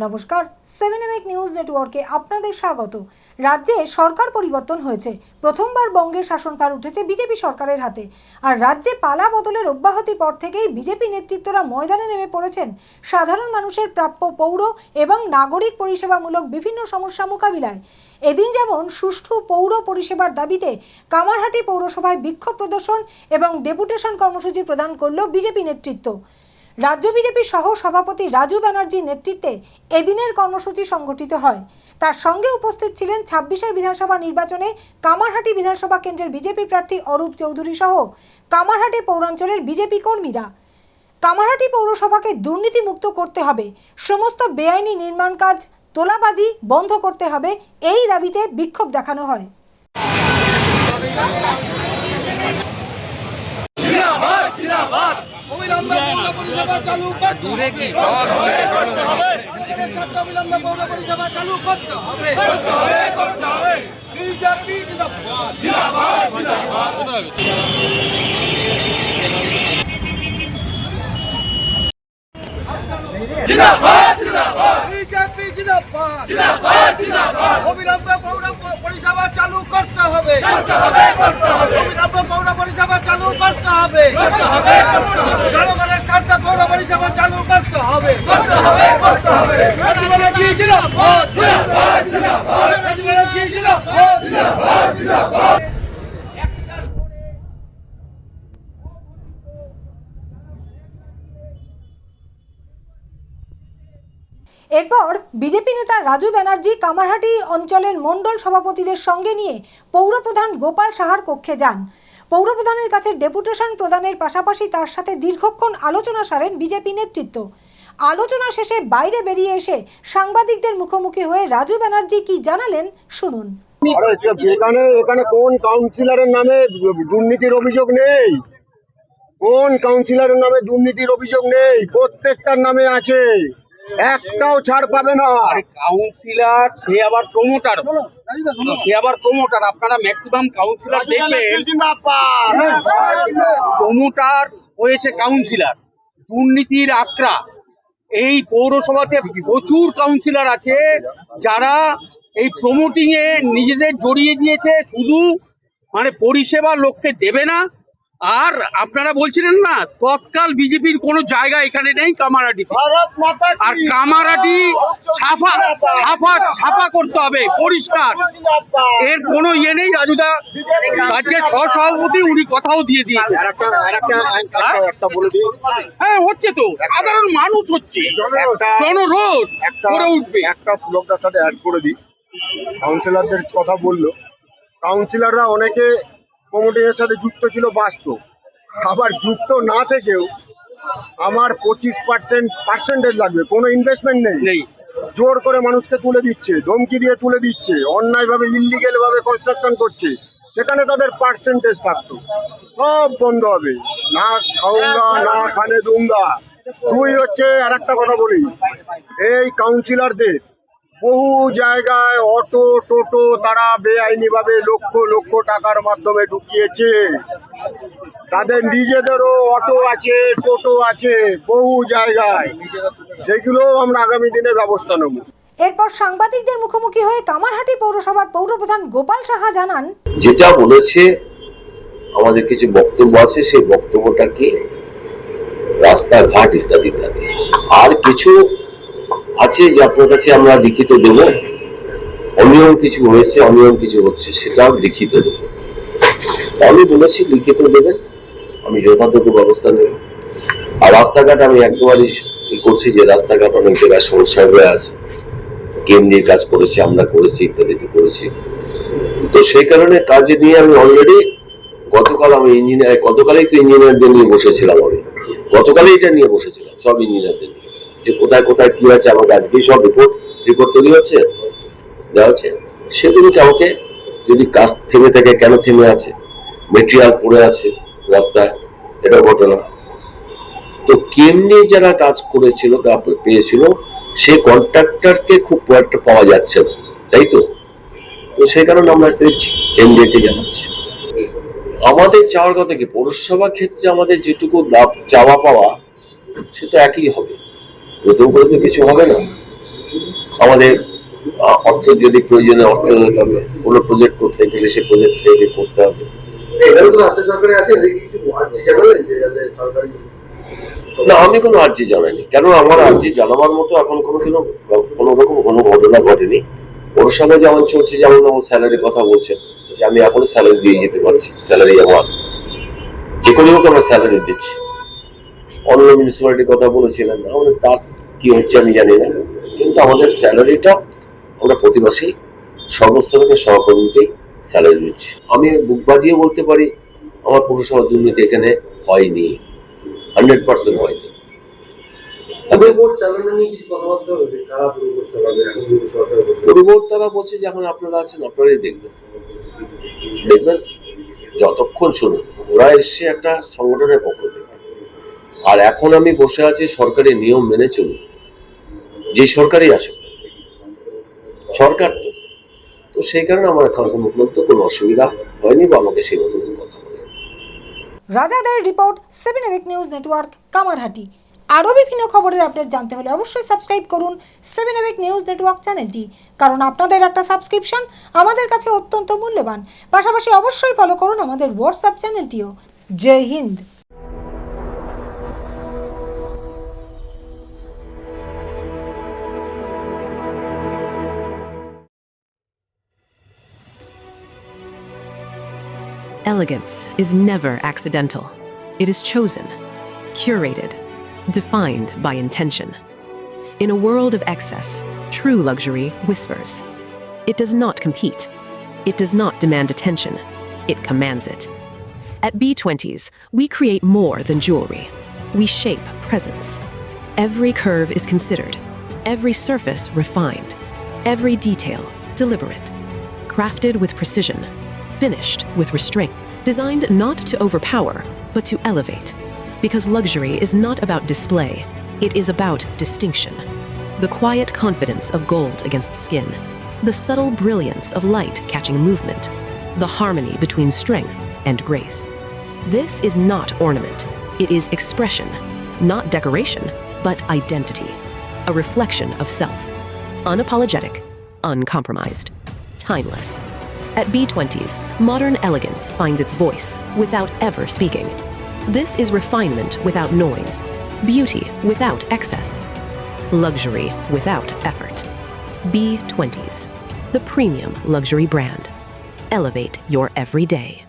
নমস্কার, 7 নিউজ নেটওয়ার্কে আপনাদের স্বাগত। রাজ্যে সরকার পরিবর্তন হয়েছে। প্রথমবার বঙ্গের শাসনভার উঠেছে বিজেপি সরকারের হাতে। আর রাজ্যে পালা বদলের অব্যাহতি পর থেকেই বিজেপি নেতৃত্বরা ময়দানে নেমে পড়েছেন সাধারণ মানুষের প্রাপ্য পৌর এবং নাগরিক পরিষেবামূলক বিভিন্ন সমস্যা মোকাবিলায়। এদিন যেমন সুষ্ঠু পৌর পরিষেবার দাবিতে কামারহাটি পৌরসভায় বিক্ষোভ প্রদর্শন এবং ডেপুটেশন কর্মসূচি প্রদান করল বিজেপি নেতৃত্ব। রাজ্য বিজেপি সহ সভাপতি রাজু ব্যানার্জির নেতৃত্বে এদিনের কর্মসূচি সংগঠিত হয়। তার সঙ্গে উপস্থিত ছিলেন ২৬ বিধানসভা নির্বাচনে কামারহাটি বিধানসভা কেন্দ্রের বিজেপি প্রার্থী অরূপ চৌধুরী সহ কামারহাটি পৌরাঞ্চলের বিজেপি কর্মীরা। কামারহাটি পৌরসভাকে দুর্নীতিমুক্ত করতে হবে, সমস্ত বেআইনি নির্মাণ কাজ, তোলাবাজি বন্ধ করতে হবে, এই দাবিতে বিক্ষোভ দেখানো হয়। অবিলম্বে পৌর পরিষেবা চালু করতে হবে। অবিলম্বে পৌর পরিষেবা চালু করতে হবে। বিজেপি জিন্দাবাদ, জিন্দাবাদ, জিন্দাবাদ। জিন্দাবাদ, জিন্দাবাদ। বিজেপি জিন্দাবাদ, জিন্দাবাদ, জিন্দাবাদ। অবিলম্বে পৌর পরিষেবা চালু করতে হবে। অবিলম্বে পৌর পরিষেবা চালু করতে হবে। জনগণের স্বার্থে পৌর পরিষেবা চালু করতে হবে। রাজবাড়ী জিন্দাবাদ, জিন্দাবাদ, জিন্দাবাদ। রাজবাড়ী জিন্দাবাদ, জিন্দাবাদ, জিন্দাবাদ। এরপর বিজেপি নেতা রাজু ব্যানার্জি কামারহাটি অঞ্চলের মণ্ডল সভাপতিদের সঙ্গে নিয়ে পৌরপ্রধান গোপাল সাহার কক্ষে যান। পৌরপ্রধানের কাছে ডেপুটেশন প্রদানের পাশাপাশি তার সাথে দীর্ঘক্ষণ আলোচনা সারেন বিজেপি নেতৃত্ব। আলোচনা শেষে বাইরে বেরিয়ে এসে সাংবাদিকদের মুখোমুখি হয়ে রাজু ব্যানার্জি কি জানালেন শুনুন। এখানে কোন কাউন্সিলরের নামে দুর্নীতির অভিযোগ নেই? কোন কাউন্সিলরের নামে দুর্নীতির অভিযোগ নেই? প্রত্যেকটার নামে আছে, একটাও ছাড় পাবে না। কাউন্সিলর সে আবার প্রমোটার, আপনারা ম্যাক্সিমাম কাউন্সিলর দেখবেন প্রমোটার হয়েছে কাউন্সিলর, দুর্নীতির আখড়া। এই পৌরসভাতে প্রচুর কাউন্সিলর আছে যারা এই প্রমোটিং এ নিজেদের জড়িয়ে দিয়েছে, শুধু মানে পরিষেবা লোককে দেবে না। আর আপনারা বলছিলেন না তৎকাল বিজেপির কোনো জায়গা এখানে নেই কামারহাটি, আর কামারহাটি সাফা করতে হবে, পরিষ্কার। এর কোনো ইয়ে নেই। রাজুদা রাজ্যের সহসভাপতি, উনি কথাও দিয়ে দিয়েছেন। হ্যাঁ, হচ্ছে তো, সাধারণ মানুষ হচ্ছে, জনরোষ করে উঠবে। একটা লোকটার সাথে অ্যাড করে দিই, কাউন্সিলরদের কথা বললো। কাউন্সিলররা অনেকে কমিটির সাথে যুক্ত ছিল, বাস্তব। আবার যুক্ত না থেকেও আমার 25% লাগবে, কোনো ইনভেস্টমেন্ট নেই, জোর করে মানুষকে তুলে দিচ্ছে, ধমকি দিয়ে তুলে দিচ্ছে, অন্যায়ভাবে ইল্লিগেল ভাবে কনস্ট্রাকশন করছে। সেখানে তাদের পার্সেন্টেজ থাকতো, সব বন্ধ হবে। না খাউঙ্গা না খানে দুঙ্গা। দুই হচ্ছে, আর একটা কথা বলি, এই কাউন্সিলরদের বহু জায়গায় অটো টোটো তারা বেআইনি ভাবে লক্ষ লক্ষ টাকার মাধ্যমে ঢুকিয়েছে। তাদের নিজেদেরও অটো আছে, টোটো আছে বহু জায়গায়, সেগুলো আমরা আগামী দিনে ব্যবস্থা নেব। এরপর সাংবাদিকদের মুখোমুখি হয়ে কামারহাটি পৌরসভার পৌরপ্রধান গোপাল সাহা জানান, যেটা বলেছে আমাদের কিছু বক্তব্য আছে, সেই বক্তব্যটাকে রাস্তাঘাট ইত্যাদি ইত্যাদি আর কিছু আছে যে আপনার কাছে আমরা লিখিত দেব। অনিয়ম কিছু হয়েছে, অনিয়ম কিছু হচ্ছে, সেটাও লিখিত দেব। আমি বলেছি লিখিত দেবেন, আমি যথাযথ ব্যবস্থা নেব। আর রাস্তাঘাট আমি একবারই করছি যে রাস্তাঘাট অনেক জায়গায় সমস্যা হয়ে আছে, কেমনি কাজ করেছি, আমরা করেছি, ইত্যাদিতে করেছি। তো সেই কারণে কাজে নিয়ে আমি অলরেডি গতকালই তো ইঞ্জিনিয়ারদের নিয়ে বসেছিলাম। আমি গতকালই এটা নিয়ে বসেছিলাম, সব ইঞ্জিনিয়ারদের নিয়ে, যে কোথায় কোথায় কি আছে। আমাকে আজকেই সব রিপোর্ট তৈরি হচ্ছে, দেওয়া হচ্ছে। সেগুলোকে আমাকে, যদি কাজ থেমে থাকে, কেন থেমে আছে, মেটেরিয়াল পড়ে আছে রাস্তায়, এটা ঘটনা। তো কেমনি যারা কাজ করেছিল, পেয়েছিল, সে কন্ট্রাক্টরকে খুব একটা পাওয়া যাচ্ছে না, তাই তো। তো সেই কারণে আমরা দেখছি, এমডিকে জানাচ্ছি। আমাদের চাওয়ার কথা কি, পৌরসভা ক্ষেত্রে আমাদের যেটুকু চাওয়া পাওয়া সেটা একই হবে, নতুন করে তো কিছু হবে না। আমাদের অর্থ যদি প্রয়োজনে অর্থ হতে হবে, কোনো প্রজেক্ট করতে গেলে সে প্রজেক্ট রেডি করতে হবে। না, আমি কোনো আর্জি জানাইনি। কেন আমার আর্জি জানাবার মতো এখন কোনো রকম কোনো ঘটনা ঘটেনি। পৌরসভায় যেমন চলছে, যেমন আমার স্যালারির কথা বলছেন যে আমি এখনো স্যালারি দিয়ে যেতে পারছি, স্যালারি আমার যে কোনো হোক আমরা স্যালারি দিচ্ছি। অন্য মিউনিসিপ্যালিটির কথা বলেছিলেন, আমাদের তার কি হচ্ছে আমি জানি না, কিন্তু আমাদের স্যালারিটা আমরা প্রতি মাসেই সর্বস্তরের সহকর্মীকেই স্যালারি দিচ্ছি। আমি বুক বাজিয়ে বলতে পারি আমার পৌরসভা দুর্নীতি এখানে হয়নি, 100% হয়নি। পুরবোর্ড তারা বলছে যে এখন আপনারা আছেন, আপনারাই দেখবেন যতক্ষণ শুনুন। ওরা এসছে একটা সংগঠনের পক্ষ থেকে, আর এখন আমি বসে আছি সরকারি নিয়ম মেনে চলুন। যে সরকারই আছে সরকার তো সেই কারণে আমার এখন কোনো অসুবিধা হয়নি বা আমাকে সেই মতো কথা বলে। রাজাদের রিপোর্ট, 7 নিউজ নেটওয়ার্ক, কামারহাটি। আরও বিভিন্ন খবরের আপডেট জানতে হলে অবশ্যই সাবস্ক্রাইব করুন 7 নিউজ নেটওয়ার্ক চ্যানেলটি, কারণ আপনাদের একটা সাবস্ক্রিপশন আমাদের কাছে অত্যন্ত মূল্যবান। পাশাপাশি অবশ্যই ফলো করুন আমাদের হোয়াটসঅ্যাপ চ্যানেলটিও। Jai Hind. Elegance is never accidental. It is chosen, curated, defined by intention. In a world of excess, true luxury whispers. It does not compete. It does not demand attention. It commands it. At B20s, we create more than jewelry. We shape presence. Every curve is considered, every surface refined, every detail deliberate, crafted with precision, finished with restraint, designed not to overpower, but to elevate. Because luxury is not about display, it is about distinction. The quiet confidence of gold against skin, the subtle brilliance of light catching movement, the harmony between strength and grace. This is not ornament, it is expression, not decoration, but identity, a reflection of self, unapologetic, uncompromised, timeless. At B20s, modern elegance finds its voice without ever speaking. This is refinement without noise, beauty without excess, luxury without effort. B20s, the premium luxury brand. Elevate your everyday.